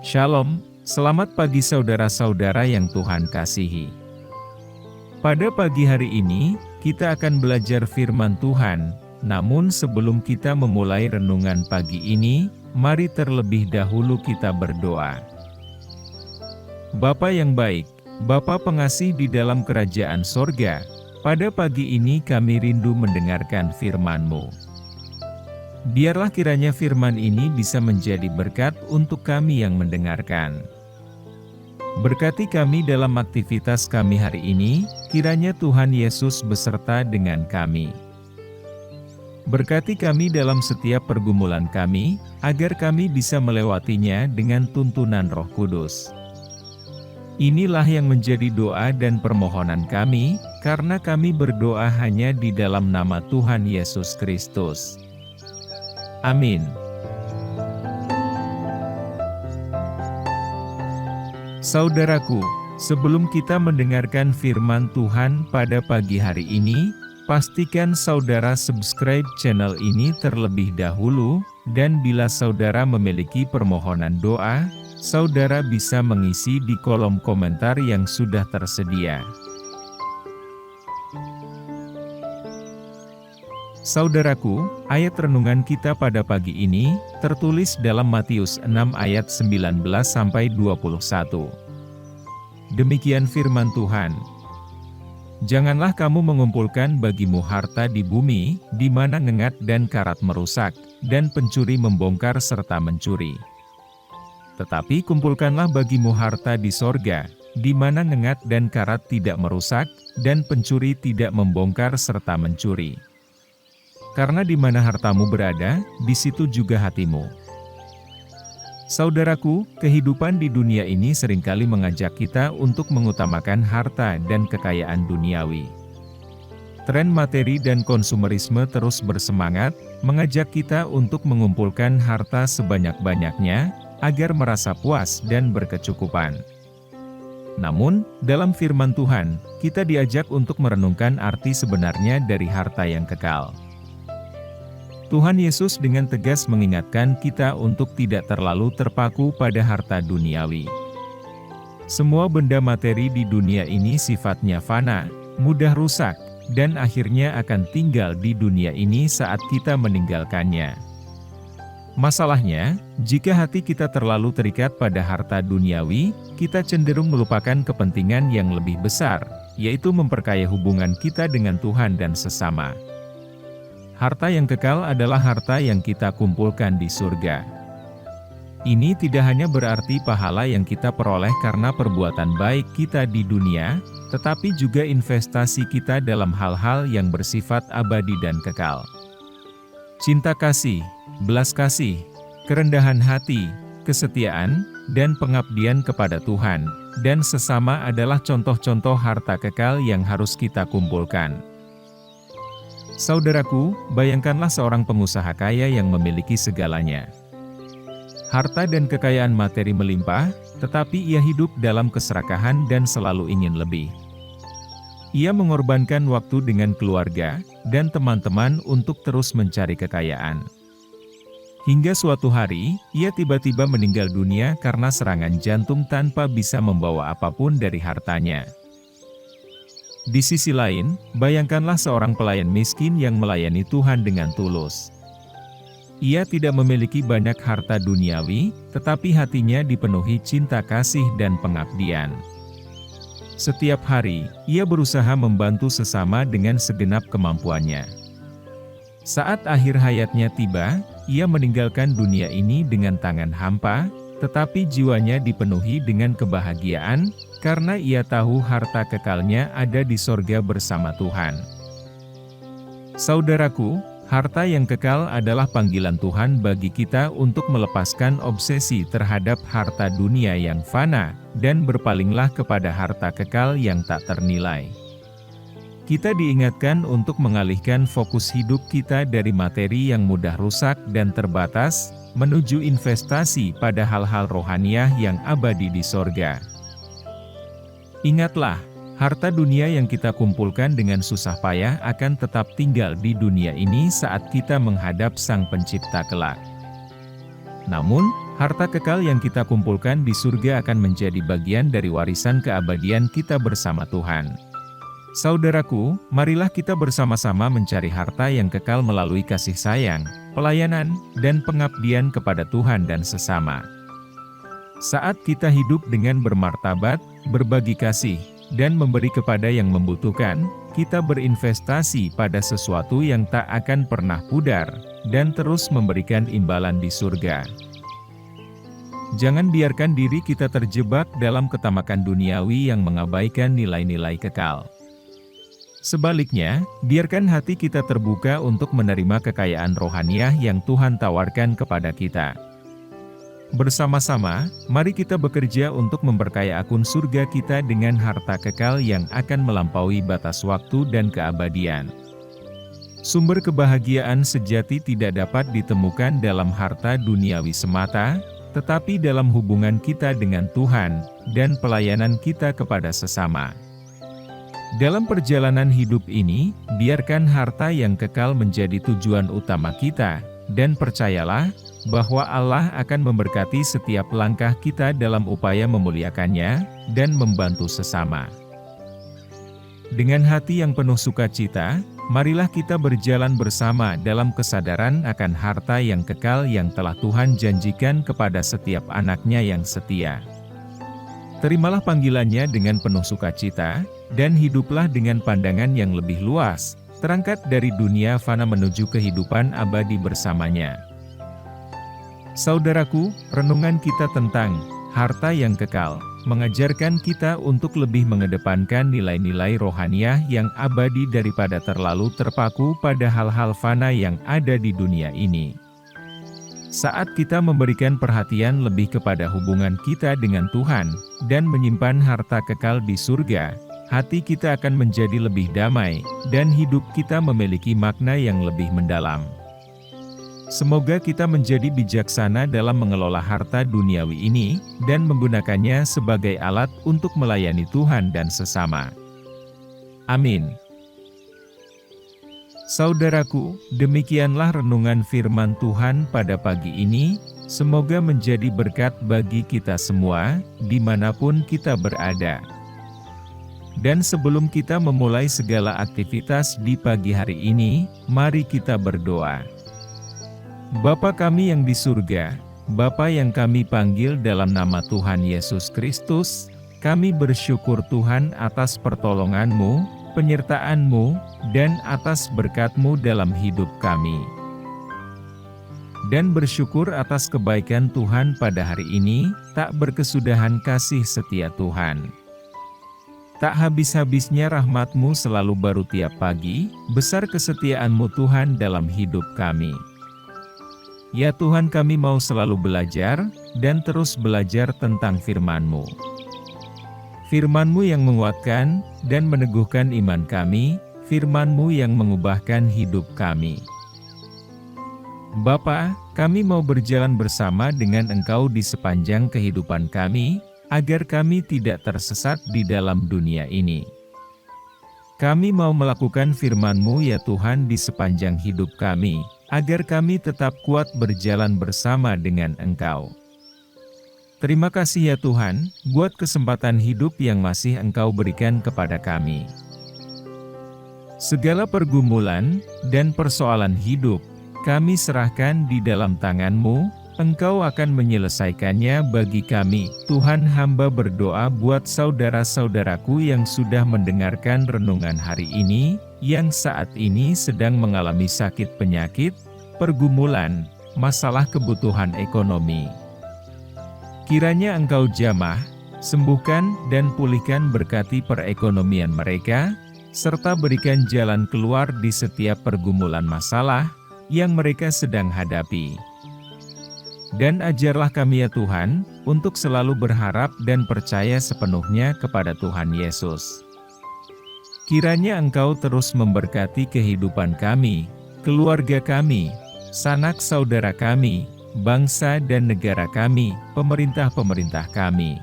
Shalom, selamat pagi saudara-saudara yang Tuhan kasihi. Pada pagi hari ini, kita akan belajar firman Tuhan. Namun sebelum kita memulai renungan pagi ini, mari terlebih dahulu kita berdoa. Bapa yang baik, Bapa pengasih di dalam kerajaan sorga, pada pagi ini kami rindu mendengarkan firman-Mu. Biarlah kiranya firman ini bisa menjadi berkat untuk kami yang mendengarkan. Berkati kami dalam aktivitas kami hari ini, kiranya Tuhan Yesus beserta dengan kami. Berkati kami dalam setiap pergumulan kami, agar kami bisa melewatinya dengan tuntunan Roh Kudus. Inilah yang menjadi doa dan permohonan kami, karena kami berdoa hanya di dalam nama Tuhan Yesus Kristus. Amin. Saudaraku, sebelum kita mendengarkan firman Tuhan pada pagi hari ini, pastikan saudara subscribe channel ini terlebih dahulu, dan bila saudara memiliki permohonan doa, saudara bisa mengisi di kolom komentar yang sudah tersedia. Saudaraku, ayat renungan kita pada pagi ini, tertulis dalam Matius 6 ayat 19-21. Demikian firman Tuhan. Janganlah kamu mengumpulkan bagimu harta di bumi, di mana ngengat dan karat merusak, dan pencuri membongkar serta mencuri. Tetapi kumpulkanlah bagimu harta di sorga, di mana ngengat dan karat tidak merusak, dan pencuri tidak membongkar serta mencuri. Karena di mana hartamu berada, di situ juga hatimu. Saudaraku, kehidupan di dunia ini seringkali mengajak kita untuk mengutamakan harta dan kekayaan duniawi. Tren materi dan konsumerisme terus bersemangat, mengajak kita untuk mengumpulkan harta sebanyak-banyaknya, agar merasa puas dan berkecukupan. Namun, dalam firman Tuhan, kita diajak untuk merenungkan arti sebenarnya dari harta yang kekal. Tuhan Yesus dengan tegas mengingatkan kita untuk tidak terlalu terpaku pada harta duniawi. Semua benda materi di dunia ini sifatnya fana, mudah rusak, dan akhirnya akan tinggal di dunia ini saat kita meninggalkannya. Masalahnya, jika hati kita terlalu terikat pada harta duniawi, kita cenderung melupakan kepentingan yang lebih besar, yaitu memperkaya hubungan kita dengan Tuhan dan sesama. Harta yang kekal adalah harta yang kita kumpulkan di surga. Ini tidak hanya berarti pahala yang kita peroleh karena perbuatan baik kita di dunia, tetapi juga investasi kita dalam hal-hal yang bersifat abadi dan kekal. Cinta kasih, belas kasih, kerendahan hati, kesetiaan, dan pengabdian kepada Tuhan dan sesama adalah contoh-contoh harta kekal yang harus kita kumpulkan. Saudaraku, bayangkanlah seorang pengusaha kaya yang memiliki segalanya. Harta dan kekayaan materi melimpah, tetapi ia hidup dalam keserakahan dan selalu ingin lebih. Ia mengorbankan waktu dengan keluarga dan teman-teman untuk terus mencari kekayaan. Hingga suatu hari, ia tiba-tiba meninggal dunia karena serangan jantung tanpa bisa membawa apapun dari hartanya. Di sisi lain, bayangkanlah seorang pelayan miskin yang melayani Tuhan dengan tulus. Ia tidak memiliki banyak harta duniawi, tetapi hatinya dipenuhi cinta kasih dan pengabdian. Setiap hari, ia berusaha membantu sesama dengan segenap kemampuannya. Saat akhir hayatnya tiba, ia meninggalkan dunia ini dengan tangan hampa, tetapi jiwanya dipenuhi dengan kebahagiaan, karena ia tahu harta kekalnya ada di sorga bersama Tuhan. Saudaraku, harta yang kekal adalah panggilan Tuhan bagi kita untuk melepaskan obsesi terhadap harta dunia yang fana, dan berpalinglah kepada harta kekal yang tak ternilai. Kita diingatkan untuk mengalihkan fokus hidup kita dari materi yang mudah rusak dan terbatas, menuju investasi pada hal-hal rohaniah yang abadi di sorga. Ingatlah, harta dunia yang kita kumpulkan dengan susah payah akan tetap tinggal di dunia ini saat kita menghadap Sang Pencipta kelak. Namun, Harta kekal yang kita kumpulkan di surga akan menjadi bagian dari warisan keabadian kita bersama Tuhan. Saudaraku, marilah kita bersama-sama mencari harta yang kekal melalui kasih sayang, pelayanan, dan pengabdian kepada Tuhan dan sesama. Saat kita hidup dengan bermartabat, berbagi kasih, dan memberi kepada yang membutuhkan, kita berinvestasi pada sesuatu yang tak akan pernah pudar, dan terus memberikan imbalan di surga. Jangan biarkan diri kita terjebak dalam ketamakan duniawi yang mengabaikan nilai-nilai kekal. Sebaliknya, biarkan hati kita terbuka untuk menerima kekayaan rohaniah yang Tuhan tawarkan kepada kita. Bersama-sama, mari kita bekerja untuk memperkaya akun surga kita dengan harta kekal yang akan melampaui batas waktu dan keabadian. Sumber kebahagiaan sejati tidak dapat ditemukan dalam harta duniawi semata, tetapi dalam hubungan kita dengan Tuhan, dan pelayanan kita kepada sesama. Dalam perjalanan hidup ini, biarkan harta yang kekal menjadi tujuan utama kita, dan percayalah, bahwa Allah akan memberkati setiap langkah kita dalam upaya memuliakannya, dan membantu sesama. Dengan hati yang penuh sukacita, marilah kita berjalan bersama dalam kesadaran akan harta yang kekal yang telah Tuhan janjikan kepada setiap anak-Nya yang setia. Terimalah panggilannya dengan penuh sukacita, dan hiduplah dengan pandangan yang lebih luas, terangkat dari dunia fana menuju kehidupan abadi bersamanya. Saudaraku, renungan kita tentang harta yang kekal mengajarkan kita untuk lebih mengedepankan nilai-nilai rohaniah yang abadi daripada terlalu terpaku pada hal-hal fana yang ada di dunia ini. Saat kita memberikan perhatian lebih kepada hubungan kita dengan Tuhan, dan menyimpan harta kekal di surga, hati kita akan menjadi lebih damai, dan hidup kita memiliki makna yang lebih mendalam. Semoga kita menjadi bijaksana dalam mengelola harta duniawi ini, dan menggunakannya sebagai alat untuk melayani Tuhan dan sesama. Amin. Saudaraku, demikianlah renungan firman Tuhan pada pagi ini, semoga menjadi berkat bagi kita semua, dimanapun kita berada. Dan sebelum kita memulai segala aktivitas di pagi hari ini, mari kita berdoa. Bapa kami yang di surga, Bapa yang kami panggil dalam nama Tuhan Yesus Kristus, kami bersyukur Tuhan atas pertolongan-Mu, penyertaan-Mu, dan atas berkat-Mu dalam hidup kami. Dan bersyukur atas kebaikan Tuhan pada hari ini, tak berkesudahan kasih setia Tuhan. Tak habis-habisnya rahmat-Mu selalu baru tiap pagi, besar kesetiaan-Mu Tuhan dalam hidup kami. Ya Tuhan, kami mau selalu belajar, dan terus belajar tentang firman-Mu. Firman-Mu yang menguatkan, dan meneguhkan iman kami, firman-Mu yang mengubahkan hidup kami. Bapa, kami mau berjalan bersama dengan Engkau di sepanjang kehidupan kami, agar kami tidak tersesat di dalam dunia ini. Kami mau melakukan firman-Mu ya Tuhan di sepanjang hidup kami, agar kami tetap kuat berjalan bersama dengan Engkau. Terima kasih ya Tuhan, buat kesempatan hidup yang masih Engkau berikan kepada kami. Segala pergumulan dan persoalan hidup, kami serahkan di dalam tangan-Mu. Engkau akan menyelesaikannya bagi kami. Tuhan, hamba berdoa buat saudara-saudaraku yang sudah mendengarkan renungan hari ini, yang saat ini sedang mengalami sakit penyakit, pergumulan, masalah kebutuhan ekonomi. Kiranya Engkau jamah, sembuhkan dan pulihkan berkati perekonomian mereka, serta berikan jalan keluar di setiap pergumulan masalah yang mereka sedang hadapi. Dan ajarlah kami ya Tuhan, untuk selalu berharap dan percaya sepenuhnya kepada Tuhan Yesus. Kiranya Engkau terus memberkati kehidupan kami, keluarga kami, sanak saudara kami, bangsa dan negara kami, pemerintah-pemerintah kami.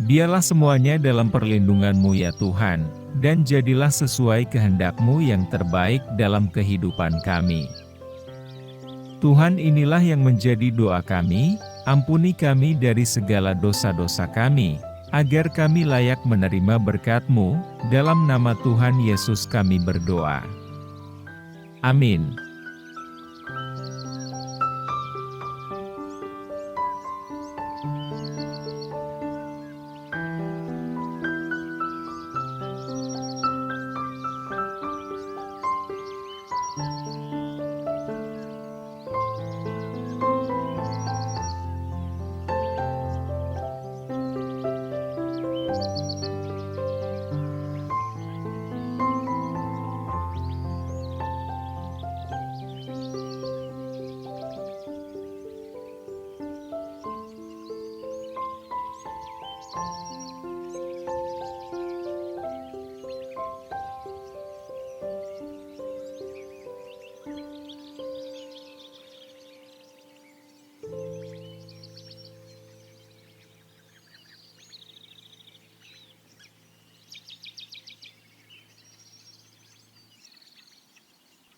Biarlah semuanya dalam perlindungan-Mu ya Tuhan, dan jadilah sesuai kehendak-Mu yang terbaik dalam kehidupan kami. Tuhan, inilah yang menjadi doa kami, ampuni kami dari segala dosa-dosa kami, agar kami layak menerima berkat-Mu, dalam nama Tuhan Yesus kami berdoa. Amin.